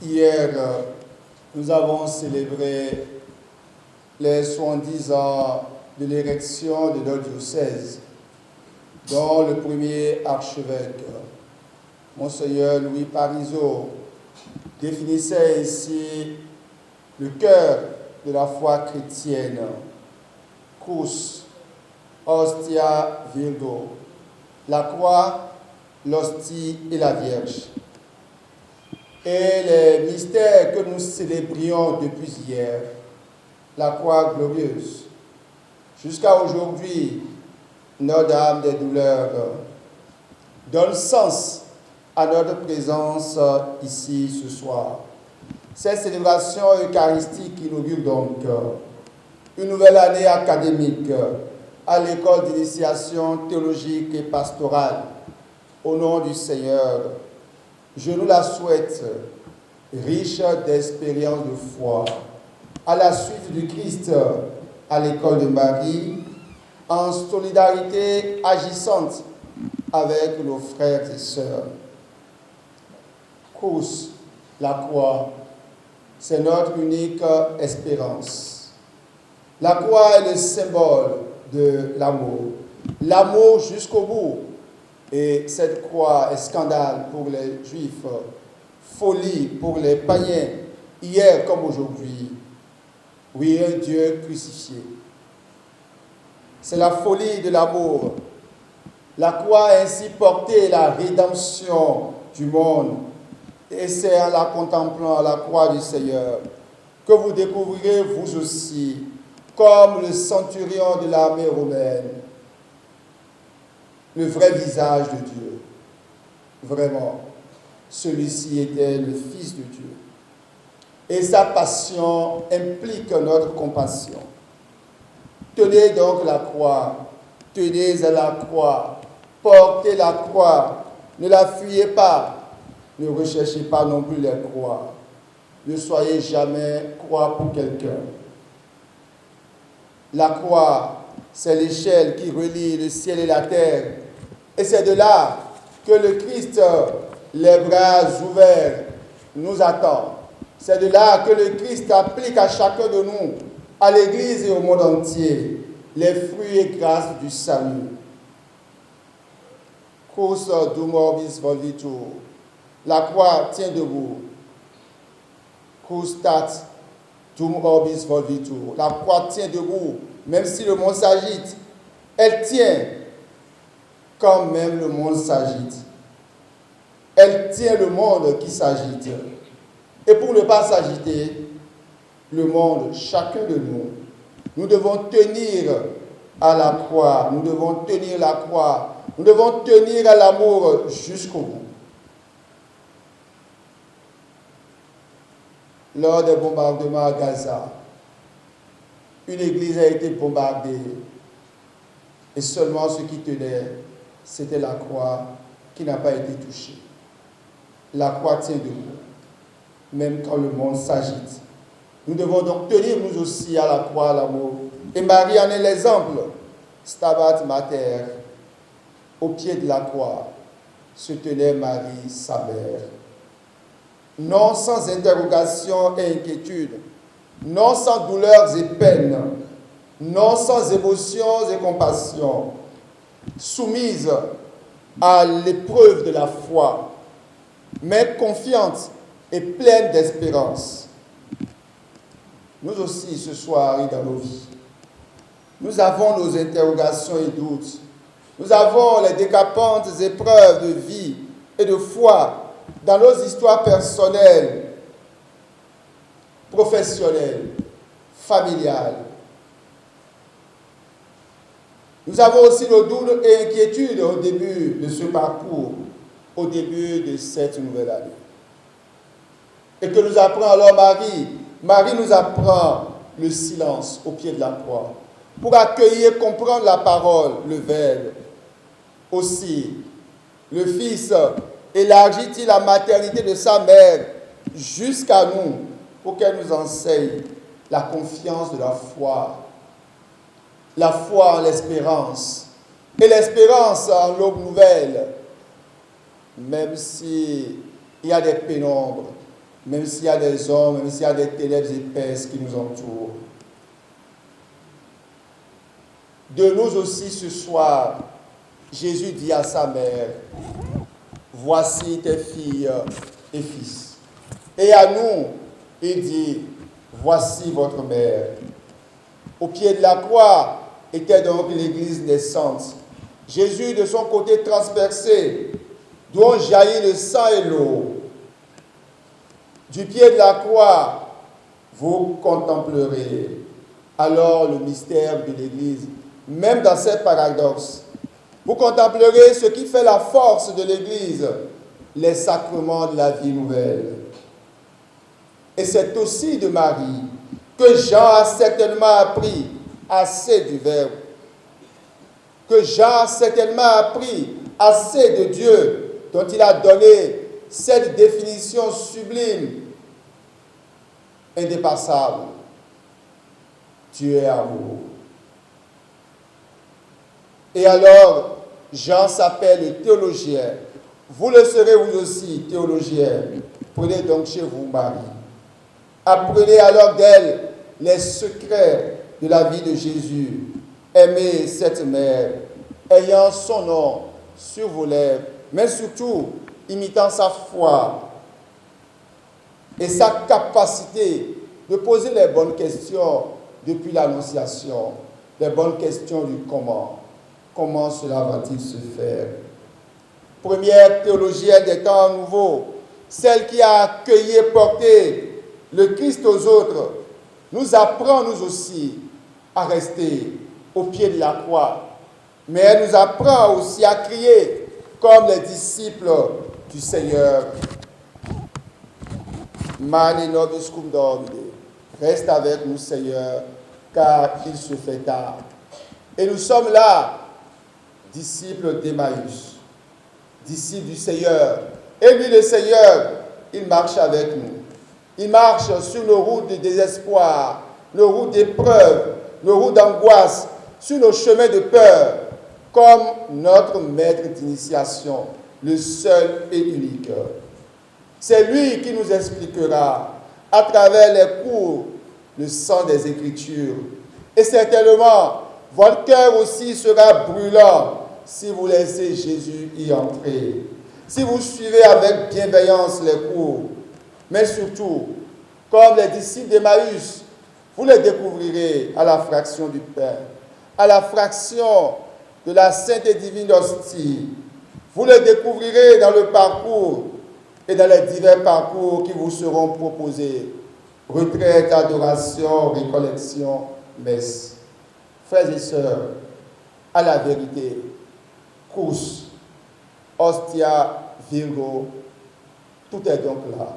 Hier, nous avons célébré les 70 ans de l'érection de notre diocèse, dont le premier archevêque, Monseigneur Louis Parisot, définissait ici le cœur de la foi chrétienne, Crus, Hostia, Virgo, la croix, l'hostie et la Vierge. Et les mystères que nous célébrions depuis hier, la croix glorieuse, jusqu'à aujourd'hui, Notre-Dame des douleurs, donne sens à notre présence ici ce soir. Cette célébration eucharistique inaugure donc une nouvelle année académique à l'école d'initiation théologique et pastorale. Au nom du Seigneur, je nous la souhaite riche d'expériences de foi, à la suite du Christ à l'école de Marie, en solidarité agissante avec nos frères et sœurs. Crus, la croix, c'est notre unique espérance. La croix est le symbole de l'amour. L'amour jusqu'au bout. Et cette croix est scandale pour les Juifs, folie pour les païens, hier comme aujourd'hui. Oui, un Dieu crucifié. C'est la folie de l'amour. La croix a ainsi porté la rédemption du monde. Et c'est en la contemplant la croix du Seigneur que vous découvrirez vous aussi, comme le centurion de l'armée romaine, le vrai visage de Dieu. Vraiment, celui-ci était le Fils de Dieu. Et sa passion implique notre compassion. Tenez donc la croix, tenez à la croix, portez la croix, ne la fuyez pas, ne recherchez pas non plus les croix. Ne soyez jamais croix pour quelqu'un. La croix, c'est l'échelle qui relie le ciel et la terre. Et c'est de là que le Christ, les bras ouverts, nous attend. C'est de là que le Christ applique à chacun de nous, à l'Église et au monde entier, les fruits et grâces du salut. Crus dum orbis volvitur. La croix tient debout. Crus stat dum orbis volvitur. La croix tient debout. Même si le monde s'agite, elle tient quand même le monde s'agite. Elle tient le monde qui s'agite. Et pour ne pas s'agiter, le monde, chacun de nous, nous devons tenir à la croix. Nous devons tenir la croix. Nous devons tenir à l'amour jusqu'au bout. Lors des bombardements à Gaza, une église a été bombardée et seulement ce qui tenait, c'était la croix qui n'a pas été touchée. La croix tient debout, même quand le monde s'agite. Nous devons donc tenir nous aussi à la croix, à l'amour. Et Marie en est l'exemple. Stabat Mater, au pied de la croix, se tenait Marie, sa mère. Non sans interrogation et inquiétude, non sans douleurs et peines, non sans émotions et compassion, soumise à l'épreuve de la foi, mais confiante et pleine d'espérance. Nous aussi, ce soir et dans nos vies, nous avons nos interrogations et doutes. Nous avons les décapantes épreuves de vie et de foi dans nos histoires personnelles, professionnelles, familiales. Nous avons aussi nos doutes et inquiétudes au début de ce parcours, au début de cette nouvelle année. Et que nous apprend alors Marie. Marie nous apprend le silence au pied de la croix pour accueillir, comprendre la parole, le Verbe. Aussi, le Fils élargit-il la maternité de sa mère jusqu'à nous pour qu'elle nous enseigne la confiance de la foi en l'espérance et l'espérance en l'aube nouvelle, même s'il y a des pénombres, même s'il y a des hommes, même s'il y a des ténèbres épaisses qui nous entourent. De nous aussi ce soir, Jésus dit à sa mère, voici tes filles et fils. Et à nous, il dit, voici votre mère. Au pied de la croix était donc l'église naissante. Jésus, de son côté transpercé, dont jaillit le sang et l'eau. Du pied de la croix, vous contemplerez alors le mystère de l'église. Même dans ces paradoxes, vous contemplerez ce qui fait la force de l'église, les sacrements de la vie nouvelle. Et c'est aussi de Marie que Jean a certainement appris assez du Verbe, que Jean a certainement appris assez de Dieu, dont il a donné cette définition sublime, indépassable. Dieu est amour. Et alors, Jean s'appelle théologien. Vous le serez vous aussi, théologien. Prenez donc chez vous Marie. Apprenez alors d'elle les secrets de la vie de Jésus. Aimez cette mère, ayant son nom sur vos lèvres, mais surtout imitant sa foi et sa capacité de poser les bonnes questions depuis l'Annonciation, les bonnes questions du comment. Comment cela va-t-il se faire? Première théologienne des temps nouveaux, celle qui a accueilli et porté le Christ aux autres, nous apprend nous aussi à rester au pied de la croix. Mais elle nous apprend aussi à crier comme les disciples du Seigneur. Mane nobis cum Domine. Reste avec nous, Seigneur, car il se fait tard. Et nous sommes là, disciples d'Emmaüs, disciples du Seigneur. Et lui, le Seigneur, il marche avec nous. Il marche sur nos routes de désespoir, nos routes d'épreuve, nos routes d'angoisse, sur nos chemins de peur, comme notre maître d'initiation, le seul et unique. C'est lui qui nous expliquera, à travers les cours, le sens des Écritures. Et certainement, votre cœur aussi sera brûlant si vous laissez Jésus y entrer. Si vous suivez avec bienveillance les cours, mais surtout, comme les disciples d'Emmaüs, vous les découvrirez à la fraction du pain, à la fraction de la sainte et divine hostie. Vous les découvrirez dans le parcours et dans les divers parcours qui vous seront proposés. Retraite, adoration, récollection, messe. Frères et sœurs, à la vérité, Crous, Ostia, Virgo, tout est donc là.